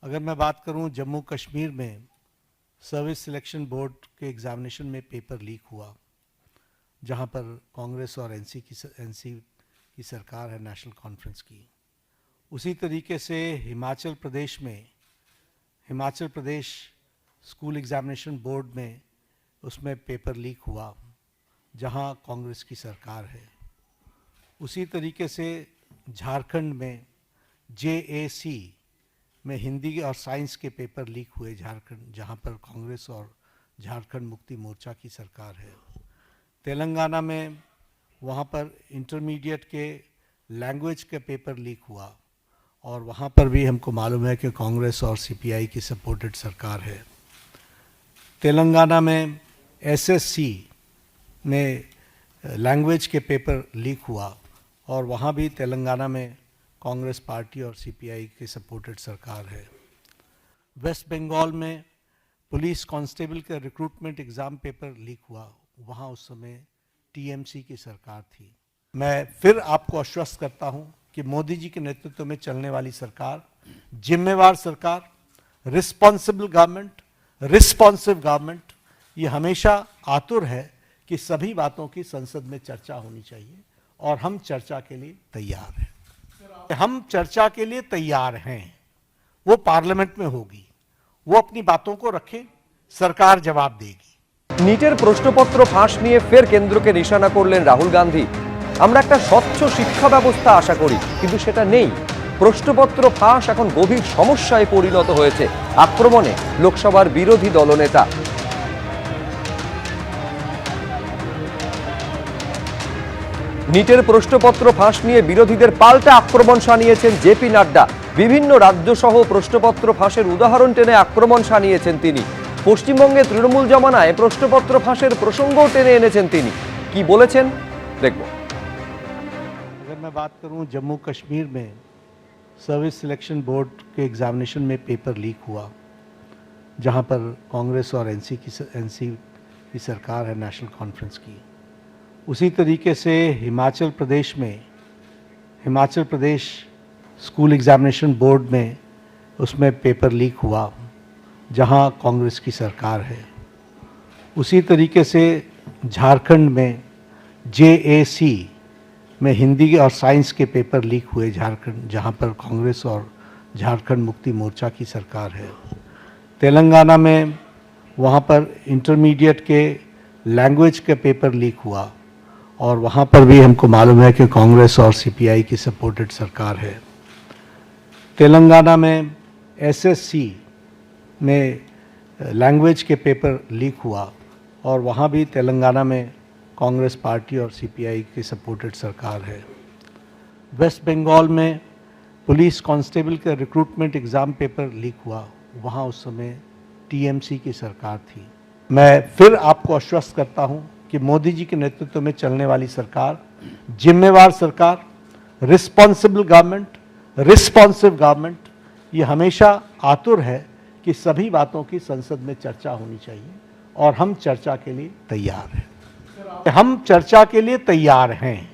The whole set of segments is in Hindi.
अगर मैं बात करूं जम्मू कश्मीर में सर्विस सिलेक्शन बोर्ड के एग्जामिनेशन में पेपर लीक हुआ, जहां पर कांग्रेस और एनसी की सरकार है, नेशनल कॉन्फ्रेंस की। उसी तरीके से Himachal Pradesh school examination board में उसमें पेपर लीक हुआ, जहां कांग्रेस की सरकार है। उसी तरीके से झारखंड में JAC में हिंदी और साइंस के पेपर लीक हुए झारखंड, जहां पर कांग्रेस और झारखंड मुक्ति मोर्चा की सरकार है। तेलंगाना में वहां पर इंटरमीडिएट के लैंग्वेज का पेपर लीक हुआ और वहां पर भी हमको मालूम है कि कांग्रेस और CPI की सपोर्टेड सरकार है। तेलंगाना में SSC में लैंग्वेज के पेपर लीक हुआ और वहाँ भी तेलंगाना में कांग्रेस पार्टी और CPI की सपोर्टेड सरकार है। वेस्ट बंगाल में पुलिस कांस्टेबल का रिक्रूटमेंट एग्ज़ाम पेपर लीक हुआ, वहाँ उस समय TMC की सरकार थी। मैं फिर आपको आश्वस्त करता हूँ कि मोदी जी के नेतृत्व में चलने वाली सरकार जिम्मेवार सरकार, रिस्पॉन्सिबल गवर्नमेंट, ये हमेशा आतुर है कि सभी बातों की संसद में चर्चा होनी चाहिए और हम चर्चा के लिए तैयार हैं। हम चर्चा के लिए तैयार हैं, वो पार्लियामेंट में होगी, वो अपनी बातों को रखें, सरकार जवाब देगी। नीटेर प्रश्नपत्र फाঁস নিয়ে ফের কেন্দ্রকে নিশানা করলেন রাহুল গান্ধী। আমরা একটা স্বচ্ছ শিক্ষা ব্যবস্থা আশা করি, কিন্তু সেটা নেই। প্রশ্নপত্র ফাঁস এখন গভীর সমস্যায় পরিণত হয়েছে। আক্রমণে লোকসভার বিরোধী দলনেতা। नीटेर प्रश्नपत्र फाঁস নিয়ে বিরোধীদের পাল্টা আক্রমণ শানিয়েছেন জেপি নাড্ডা। বিভিন্ন রাজ্য সহ প্রশ্নপত্র ফাঁসের উদাহরণ টেনে আক্রমণ শানিয়েছেন তিনি। পশ্চিমবঙ্গে তৃণমূল জমানায় প্রশ্নপত্র ফাঁসের প্রসঙ্গও টেনে এনেছেন তিনি। কি বলেছেন দেখব। अगर मैं बात करूं जम्मू कश्मीर में सर्विस सिलेक्शन बोर्ड के एग्जामिनेशन में पेपर लीक हुआ, जहां पर कांग्रेस और NC की सरकार है, नेशनल कॉन्फ्रेंस की। उसी तरीके से Himachal Pradesh school examination board में उसमें पेपर लीक हुआ, जहां कांग्रेस की सरकार है। उसी तरीके से झारखंड में JAC में हिंदी और साइंस के पेपर लीक हुए झारखंड, जहां पर कांग्रेस और झारखंड मुक्ति मोर्चा की सरकार है। तेलंगाना में वहां पर इंटरमीडिएट के लैंग्वेज का पेपर लीक हुआ और वहाँ पर भी हमको मालूम है कि कांग्रेस और CPI की सपोर्टेड सरकार है। तेलंगाना में SSC में लैंग्वेज के पेपर लीक हुआ और वहाँ भी तेलंगाना में कांग्रेस पार्टी और CPI की सपोर्टेड सरकार है। वेस्ट बंगाल में पुलिस कांस्टेबल का रिक्रूटमेंट एग्ज़ाम पेपर लीक हुआ, वहाँ उस समय TMC की सरकार थी। मैं फिर आपको आश्वस्त करता हूँ कि मोदी जी के नेतृत्व में चलने वाली सरकार जिम्मेवार सरकार, रिस्पॉन्सिव गवर्नमेंट, ये हमेशा आतुर है कि सभी बातों की संसद में चर्चा होनी चाहिए और हम चर्चा के लिए तैयार हैं। हम चर्चा के लिए तैयार हैं,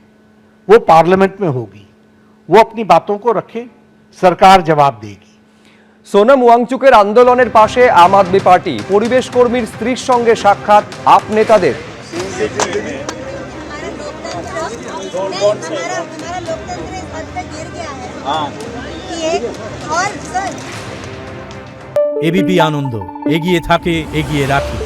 वो पार्लियामेंट में होगी, वो अपनी बातों को रखें, सरकार जवाब देगी। সোনাম ওয়াংচুকের আন্দোলনের পাশে আম আদমি পার্টি, পরিবেশ কর্মীর স্ত্রীর সঙ্গে সাক্ষাৎ আপ নেতাদের। हमारा लोकतंत्र इस हद तक गिर गया है कि एक और सर एबीपी आनंद एगिए थाके एगिए राखी।